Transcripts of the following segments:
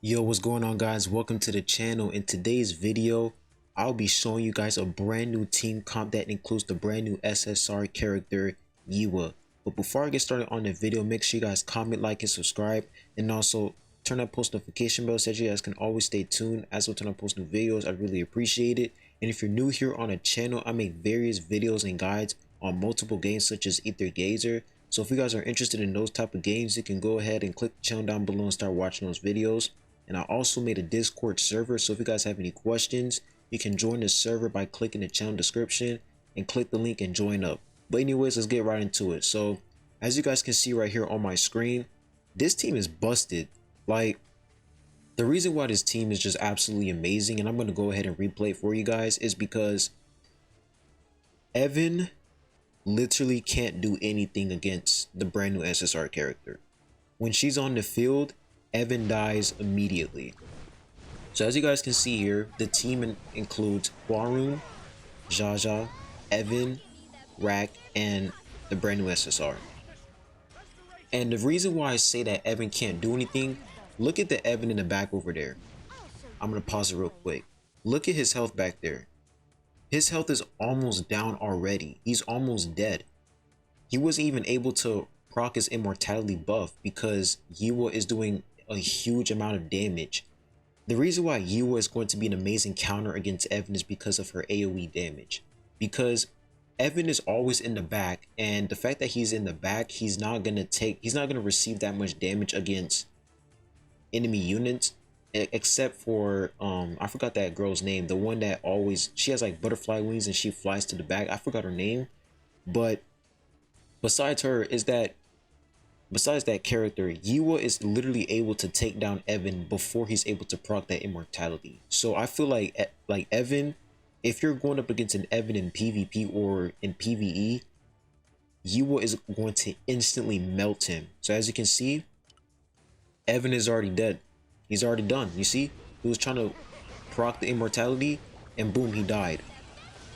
Yo, what's going on, guys? Welcome to the channel. In today's video, I'll be showing you guys a brand new team comp that includes the brand new SSR character YIHWA. But before I get started on the video, make sure you guys comment, like, and subscribe, and also turn that post notification bell so that you guys can always stay tuned as I turn on post new videos. I really appreciate it. And if you're new here on the channel, I make various videos and guides on multiple games such as Ether Gazer. So if you guys are interested in those type of games, you can go ahead and click the channel down below and start watching those videos. And I also made a Discord server, so if you guys have any questions, you can join the server by clicking the channel description and click the link and join up. But anyways, let's get right into it. So as you guys can see right here on my screen, this team is busted. Like, the reason why this team is just absolutely amazing, and I'm going to go ahead and replay it for you guys, is because Evan literally can't do anything against the brand new SSR character. When she's on the field, Evan dies immediately. So as you guys can see here, the team includes Hwarun, YIHWA, Evan, Rack, and the brand new SSR. And the reason why I say that Evan can't do anything, look at the Evan in the back over there. I'm going to pause it real quick. Look at his health back there. His health is almost down already. He's almost dead. He wasn't even able to proc his immortality buff because YIHWA is doing a huge amount of damage. The reason why YIHWA is going to be an amazing counter against Evan is because of her AoE damage. Because Evan is always in the back, and the fact that he's in the back, he's not gonna receive that much damage against enemy units, except for I forgot that girl's name, the one that she has like butterfly wings and she flies to the back. I forgot her name, but besides that character, YIHWA is literally able to take down Evan before he's able to proc that immortality. So I feel like Evan, if you're going up against an Evan in PvP or in PvE, YIHWA is going to instantly melt him. So as you can see, Evan is already dead. He's already done. You see, he was trying to proc the immortality and boom, he died.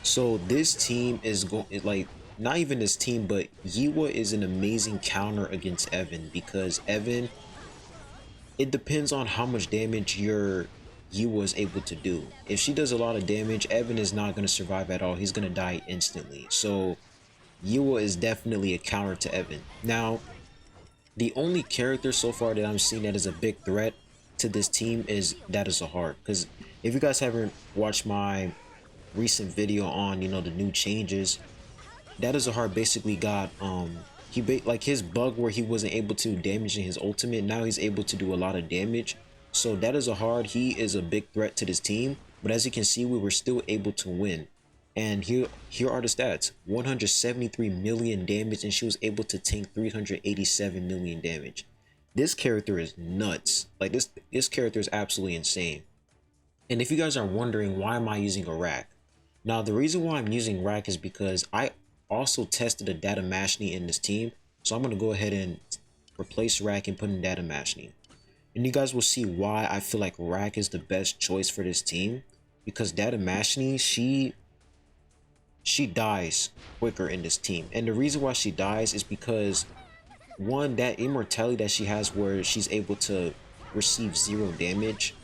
So this team is going, like, not even this team, but YIHWA is an amazing counter against Evan, because Evan, it depends on how much damage your YIHWA is able to do. If she does a lot of damage, Evan is not going to survive at all. He's going to die instantly. So YIHWA is definitely a counter to Evan. Now, the only character so far that I'm seeing that is a big threat to this team is Zahar. Because if you guys haven't watched my recent video on, the new changes, Zahar basically got like his bug where he wasn't able to damage in his ultimate, now he's able to do a lot of damage. So Zahar, he is a big threat to this team, but as you can see, we were still able to win. And here are the stats: 173 million damage, and she was able to tank 387 million damage. This character is nuts. Like, this character is absolutely insane. And if you guys are wondering, why am I using a Rack? Now, the reason why I'm using Rack is because I also tested a Data Mashni in this team, so I'm going to go ahead and replace Rack and put in Data Mashni. And you guys will see why I feel like Rack is the best choice for this team, because Data Mashni, she dies quicker in this team. And the reason why she dies is because, one, that immortality that she has where she's able to receive 0 damage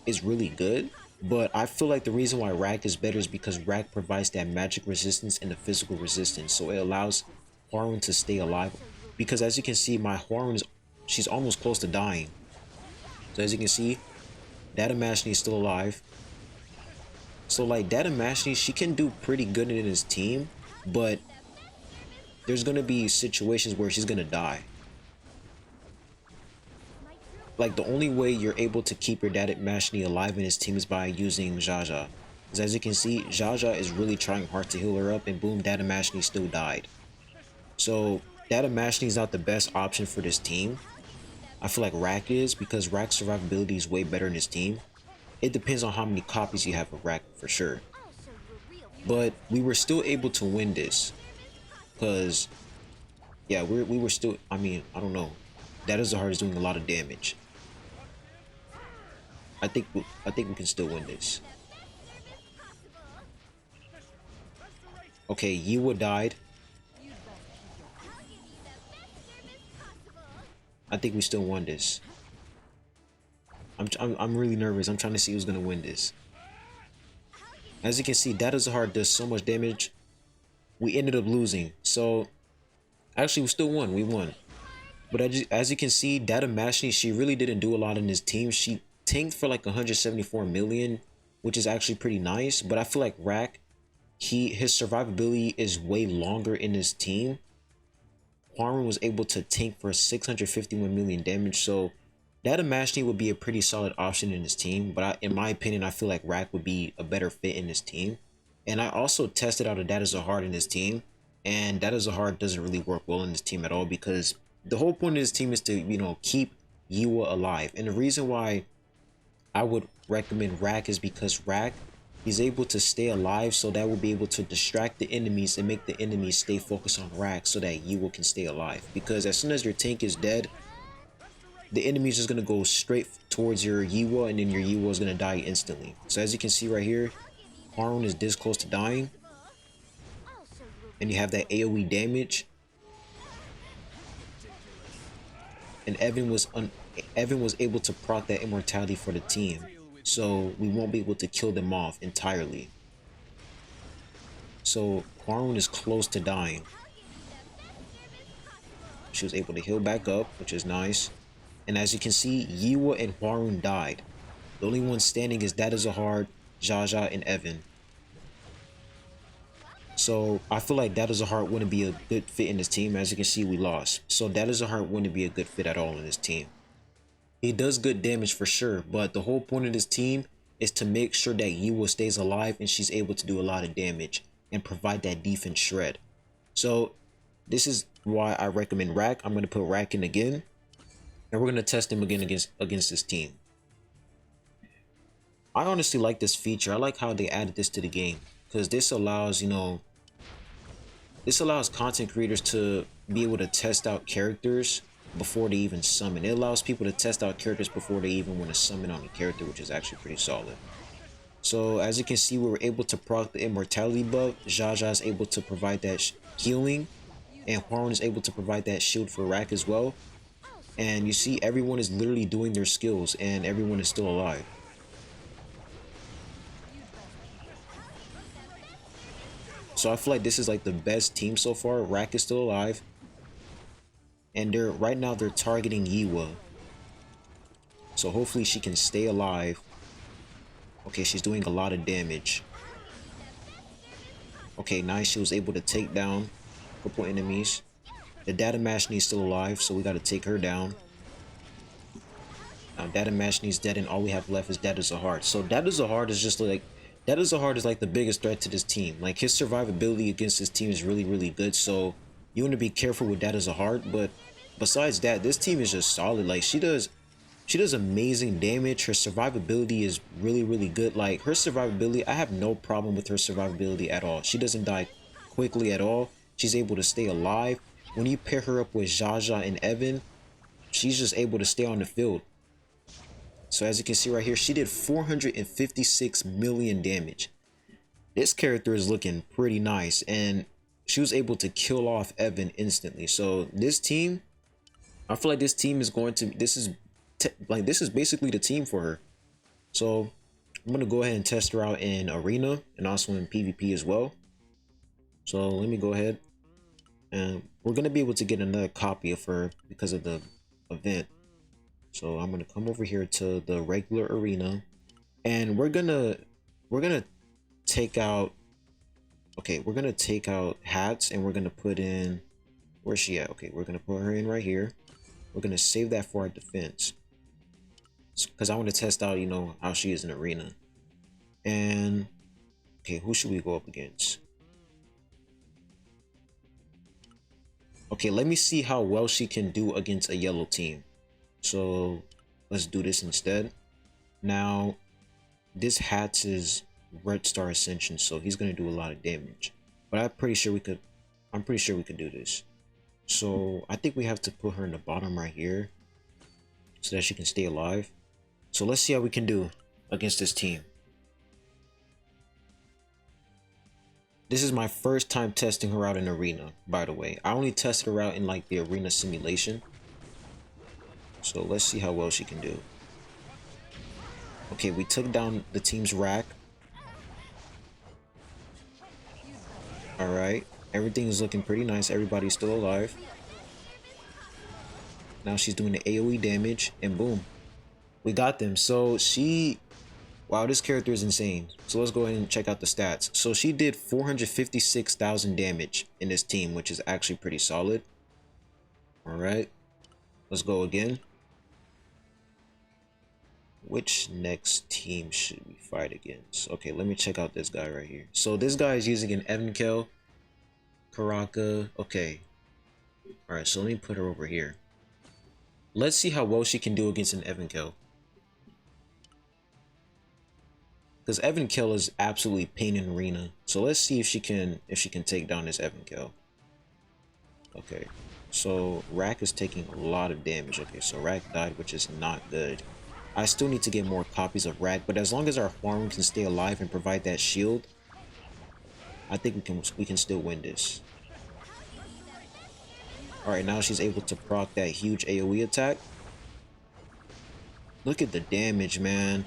is really good. But I feel like the reason why Rack is better is because Rack provides that magic resistance and the physical resistance. So it allows Hwarun to stay alive. Because as you can see, my Hwarun, she's almost close to dying. So as you can see, Data Mashni is still alive. So like, Data Mashni, she can do pretty good in his team, but there's going to be situations where she's going to die. Like, the only way you're able to keep your Data Mashni alive in his team is by using YIHWA. Because as you can see, YIHWA is really trying hard to heal her up, and boom, Data Mashni still died. So Data Mashni is not the best option for this team. I feel like Rack is, because Rack's survivability is way better in this team. It depends on how many copies you have of Rack for sure. But we were still able to win this. Because, yeah, we were still, I mean, I don't know. Zahar is doing a lot of damage. I think we can still win this. Okay, YIHWA died. I think we still won this. I'm really nervous. I'm trying to see who's gonna win this. As you can see, Data Zahar does so much damage. We ended up losing. So actually, we still won. We won. But as you can see, Data Mashni, she really didn't do a lot in his team. She tanked for like 174 million, which is actually pretty nice. But I feel like Rack, his survivability is way longer in his team. Hwarun was able to tank for 651 million damage, so Data Mashni would be a pretty solid option in his team. But in my opinion, I feel like Rack would be a better fit in his team. And I also tested out a Data Zahar in his team, and Data Zahar doesn't really work well in his team at all, because the whole point of his team is to, you know, keep YIHWA alive. And the reason why I would recommend Rack is because Rack, he's able to stay alive, so that will be able to distract the enemies and make the enemies stay focused on Rack so that YIHWA can stay alive. Because as soon as your tank is dead, the enemy is just going to go straight towards your YIHWA, and then your YIHWA is going to die instantly. So as you can see right here, Hwarun is this close to dying. And you have that AoE damage. And Evan was able to proc that immortality for the team. So we won't be able to kill them off entirely. So Hwarun is close to dying. She was able to heal back up, which is nice. And as you can see, YIHWA and Hwarun died. The only one standing is Data Zahar, Jaja, and Evan. So I feel like Data Zahar wouldn't be a good fit in this team. As you can see, we lost. So Data Zahar wouldn't be a good fit at all in this team. He does good damage for sure, but the whole point of this team is to make sure that YIHWA stays alive and she's able to do a lot of damage and provide that defense shred. So this is why I recommend Rack. I'm going to put Rack in again, and we're going to test him again against this team. I honestly like this feature. I like how they added this to the game, because this allows, you know, this allows content creators to be able to test out characters before they even summon. It allows people to test out characters before they even want to summon on a character, which is actually pretty solid. So as you can see, we were able to proc the immortality buff. Jaja is able to provide that healing, and Hwarun is able to provide that shield for Rack as well. And you see, everyone is literally doing their skills, and everyone is still alive. So I feel like this is like the best team so far. Rack is still alive. And right now they're targeting YIHWA. So hopefully she can stay alive. Okay, she's doing a lot of damage. Okay, nice. She was able to take down a couple enemies. The Data Mashni is still alive, so we got to take her down. Now Data Mashni is dead, and all we have left is Data Zahar. So Data Zahar is just like, Data Zahar is like the biggest threat to this team. Like, his survivability against this team is really, really good. So you want to be careful with Data Zahar. But besides that, this team is just solid. Like, she does amazing damage. Her survivability is really, really good. Like, her survivability, I have no problem with her survivability at all. She doesn't die quickly at all. She's able to stay alive. When you pair her up with Jaja and Evan, she's just able to stay on the field. So as you can see right here, she did 456 million damage. This character is looking pretty nice, and she was able to kill off Evan instantly. So this team, I feel like this team is going to, this is basically the team for her. So I'm going to go ahead and test her out in Arena and also in PvP as well. So let me go ahead, and we're going to be able to get another copy of her because of the event. So I'm going to come over here to the regular arena, and we're going to take out, okay, we're going to take out hats, and we're going to put in, where's she at? Okay, we're going to put her in right here. We're going to save that for our defense, because I want to test out, you know, how she is in arena. And okay, who should we go up against? Okay, let me see how well she can do against a yellow team. So let's do this instead. Now this Hats is Red Star Ascension, so he's gonna do a lot of damage. But I'm pretty sure we could do this. So I think we have to put her in the bottom right here so that she can stay alive. So let's see how we can do against this team. This is my first time testing her out in arena, by the way. I only tested her out in like the arena simulation. So let's see how well she can do. Okay, we took down the team's rack. All right, everything is looking pretty nice. Everybody's still alive. Now she's doing the AoE damage, and boom, we got them. So she, wow, this character is insane. So let's go ahead and check out the stats. So she did 456,000 damage in this team, which is actually pretty solid. All right, let's go again. Which next team should we fight against? Okay, let me check out this guy right here. So this guy is using an Evankel, Karaka. Okay. All right, so let me put her over here. Let's see how well she can do against an Evankel. Because Evankel is absolutely pain in arena. So let's see if she can take down this Evankel. Okay. So Rack is taking a lot of damage. Okay, so Rack died, which is not good. I still need to get more copies of Rack, but as long as our Hwaru can stay alive and provide that shield, I think we can still win this. Alright, now she's able to proc that huge AoE attack. Look at the damage, man.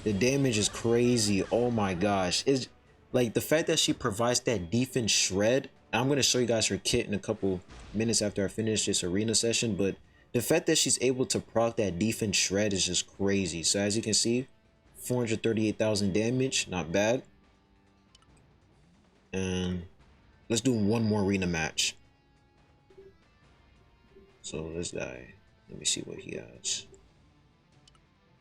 The damage is crazy. Oh my gosh. It's like the fact that she provides that defense shred. I'm going to show you guys her kit in a couple minutes after I finish this arena session, but the fact that she's able to proc that defense shred is just crazy. So as you can see, 438,000 damage, not bad. And let's do one more arena match. So this guy, let me see what he has.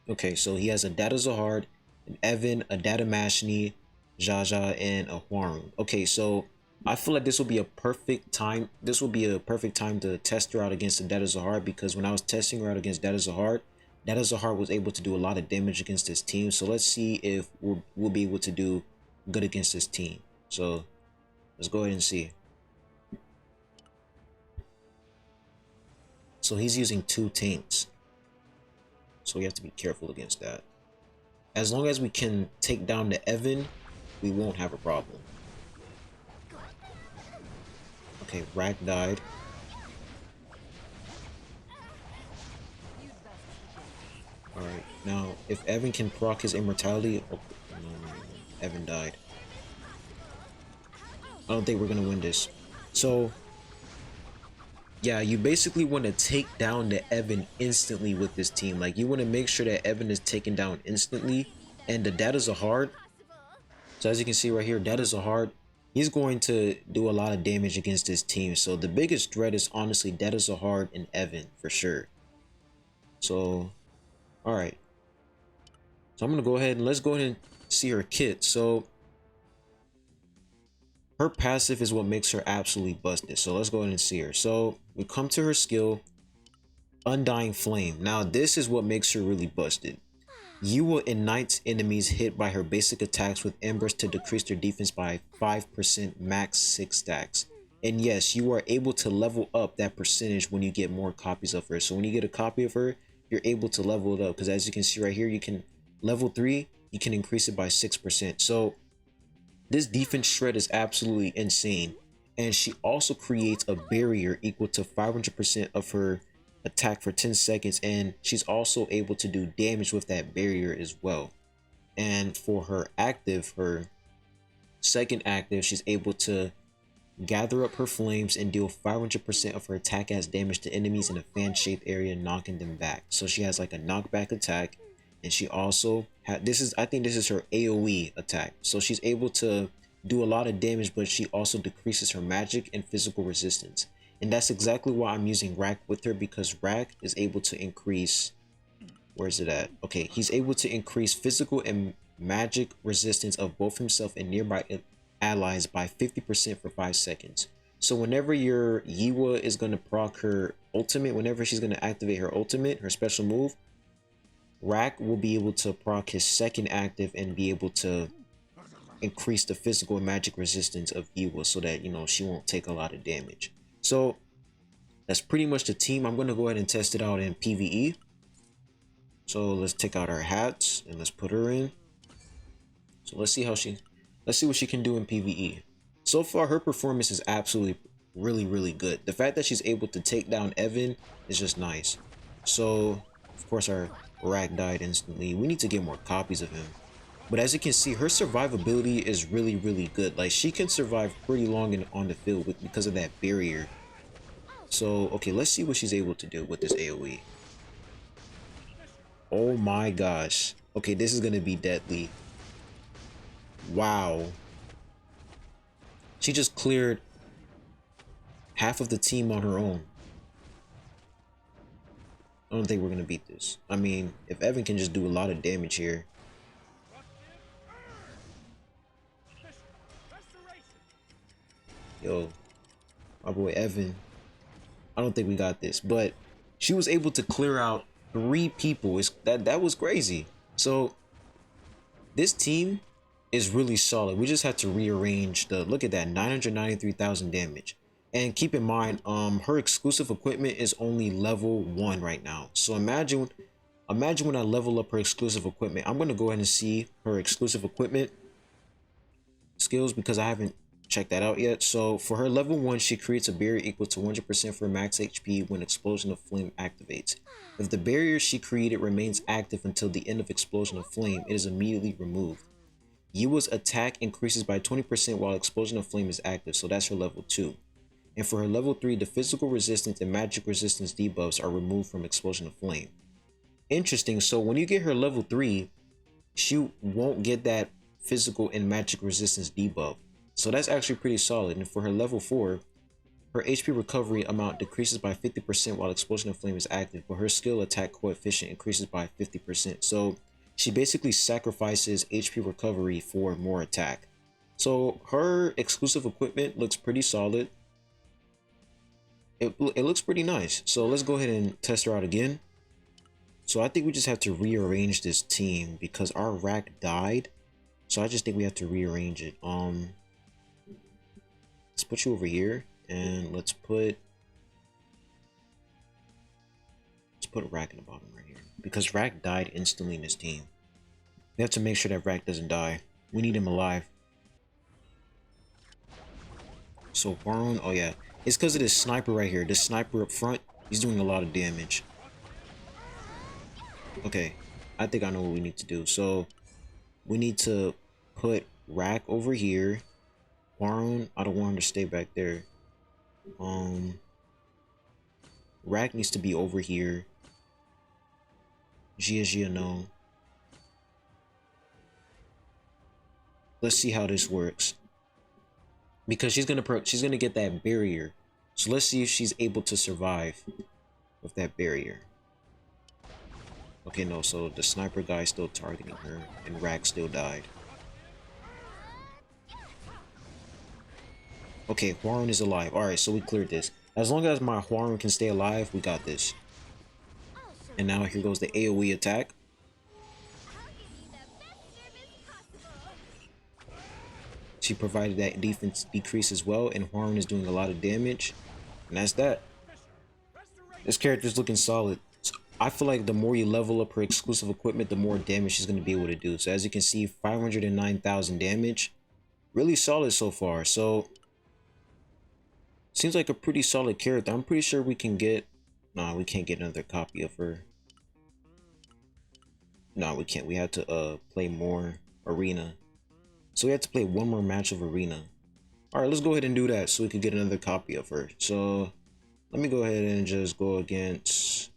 Okay, so he has a Data Zahard, an Evan, a Data Mashni, Jaja, and a Hwaru. Okay, so I feel like this will be a perfect time. This will be a perfect time to test her out against the Data Zahard, because when I was testing her out against Data Zahard was able to do a lot of damage against this team. So let's see if we'll be able to do good against this team. So let's go ahead and see. So he's using 2 tanks. So we have to be careful against that. As long as we can take down the Evan, we won't have a problem. Okay, Rack died. Alright, now if Evan can proc his immortality... Oh, no, Evan died. I don't think we're gonna win this. So yeah, you basically want to take down the Evan instantly with this team. Like, you want to make sure that Evan is taken down instantly. And the Data Zahard, so as you can see right here, Data Zahard, he's going to do a lot of damage against this team. So the biggest threat is honestly Data Zahard and Evan for sure. So, alright. So I'm going to go ahead and let's go ahead and see her kit. So her passive is what makes her absolutely busted. So let's go ahead and see her. So we come to her skill, Undying Flame. Now this is what makes her really busted. YIHWA ignites enemies hit by her basic attacks with embers to decrease their defense by 5%, max 6 stacks. And yes, you are able to level up that percentage when you get more copies of her. So when you get a copy of her, you're able to level it up. Because as you can see right here, you can level 3, you can increase it by 6%. So this defense shred is absolutely insane. And she also creates a barrier equal to 500% of her attack for 10 seconds. And she's also able to do damage with that barrier as well. And for her active, her second active, she's able to gather up her flames and deal 500% of her attack as damage to enemies in a fan-shaped area, knocking them back. So she has like a knockback attack. And she also I think this is her AoE attack. So she's able to do a lot of damage, but she also decreases her magic and physical resistance. And that's exactly why I'm using Rack with her, because Rack is able to increase, where is it at? Okay, he's able to increase physical and magic resistance of both himself and nearby allies by 50% for 5 seconds. So whenever your YIHWA is going to proc her ultimate, whenever she's going to activate her ultimate, her special move, Rack will be able to proc his second active and be able to increase the physical and magic resistance of YIHWA so that, you know, she won't take a lot of damage. So that's pretty much the team. I'm going to go ahead and test it out in PvE. So let's take out our hats and let's put her in. So let's see what she can do in PvE. So far, her performance is absolutely really good. The fact that she's able to take down Evan is just nice. So of course our Rack died instantly. We need to get more copies of him. But as you can see, her survivability is really good. Like, she can survive pretty long on the field because of that barrier. So, okay, let's see what she's able to do with this AoE. Oh my gosh. Okay, this is gonna be deadly. Wow. She just cleared half of the team on her own. I don't think we're gonna beat this. I mean, if Evan can just do a lot of damage here. Yo, my boy Evan. I don't think we got this, but she was able to clear out 3 people. That was crazy. So this team is really solid. We just had to rearrange the, look at that, 993,000 damage. And keep in mind, her exclusive equipment is only level 1 right now. So imagine when I level up her exclusive equipment. I'm gonna go ahead and see her exclusive equipment skills because I haven't checked that out yet. So for her level 1, she creates a barrier equal to 100% for max HP when Explosion of Flame activates. If the barrier she created remains active until the end of Explosion of Flame, it is immediately removed. YIHWA's attack increases by 20% while Explosion of Flame is active, so that's her level 2. And for her level 3, the physical resistance and magic resistance debuffs are removed from Explosion of Flame. Interesting, so when you get her level 3, she won't get that physical and magic resistance debuff. So that's actually pretty solid. And for her level 4, her HP recovery amount decreases by 50% while Explosion of Flame is active, but her skill attack coefficient increases by 50%. So she basically sacrifices HP recovery for more attack. So her exclusive equipment looks pretty solid. It looks pretty nice. So let's go ahead and test her out again. So I think we just have to rearrange this team because our rack died. So I just think we have to rearrange it. Let's put you over here and let's put Rack in the bottom right here because Rack died instantly in this team. We have to make sure that Rack doesn't die. We need him alive. So Baron, oh yeah, it's because of this sniper right here. This sniper up front, he's doing a lot of damage. Okay, I think I know what we need to do. So we need to put Rack over here. Baron, I don't want him to stay back there. Rack needs to be over here. Gia, no. Let's see how this works. Because she's gonna get that barrier. So let's see if she's able to survive with that barrier. Okay, no, so the sniper guy is still targeting her and Rack still died. Okay, Huarun is alive. Alright, so we cleared this. As long as my Huarun can stay alive, we got this. And now here goes the AoE attack. She provided that defense decrease as well, and Huarun is doing a lot of damage. And that's that. This character's looking solid. So I feel like the more you level up her exclusive equipment, the more damage she's going to be able to do. So as you can see, 509,000 damage. Really solid so far. So seems like a pretty solid character. I'm pretty sure we can get... Nah, we can't get another copy of her. No, we can't. We have to play more arena. So we have to play one more match of arena. Alright, let's go ahead and do that so we can get another copy of her. So let me go ahead and just go against...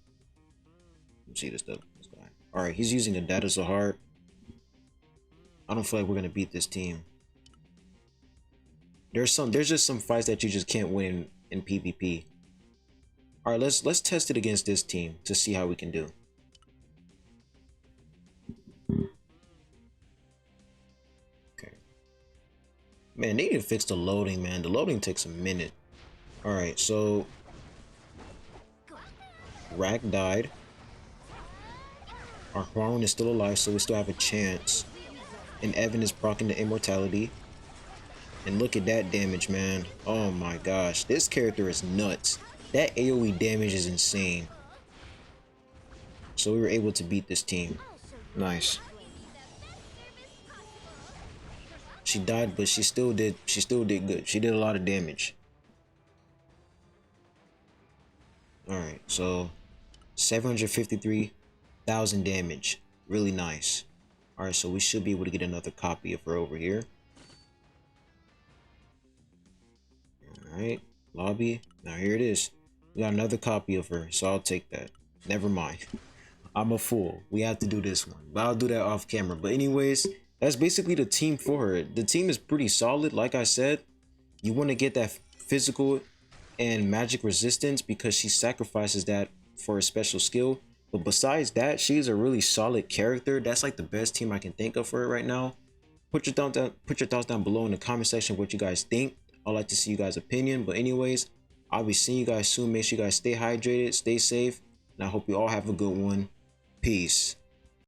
Let's see this guy. Alright, he's using a Data Zahar. I don't feel like we're gonna beat this team. There's just some fights that you just can't win in PvP. Alright, let's test it against this team to see how we can do. Okay. Man, they need to fix the loading, man. The loading takes a minute. Alright, so Rack died. Our Huarun is still alive, so we still have a chance. And Evan is proccing the immortality. And look at that damage, man. Oh my gosh. This character is nuts. That AoE damage is insane. So we were able to beat this team. Nice. She died, but she still did good. She did a lot of damage. Alright, so 753,000 1000 damage. Really nice. All right, so we should be able to get another copy of her over here. All right, lobby. Now here it is. We got another copy of her, so I'll take that. Never mind. I'm a fool. We have to do this one, but I'll do that off camera. But anyways, that's basically the team for her. The team is pretty solid. Like I said, you want to get that physical and magic resistance because she sacrifices that for a special skill. But besides that, she's a really solid character. That's like the best team I can think of for her right now. Put your thoughts down below in the comment section what you guys think. I'd like to see you guys' opinion. But anyways, I'll be seeing you guys soon. Make sure you guys stay hydrated, stay safe, and I hope you all have a good one. Peace.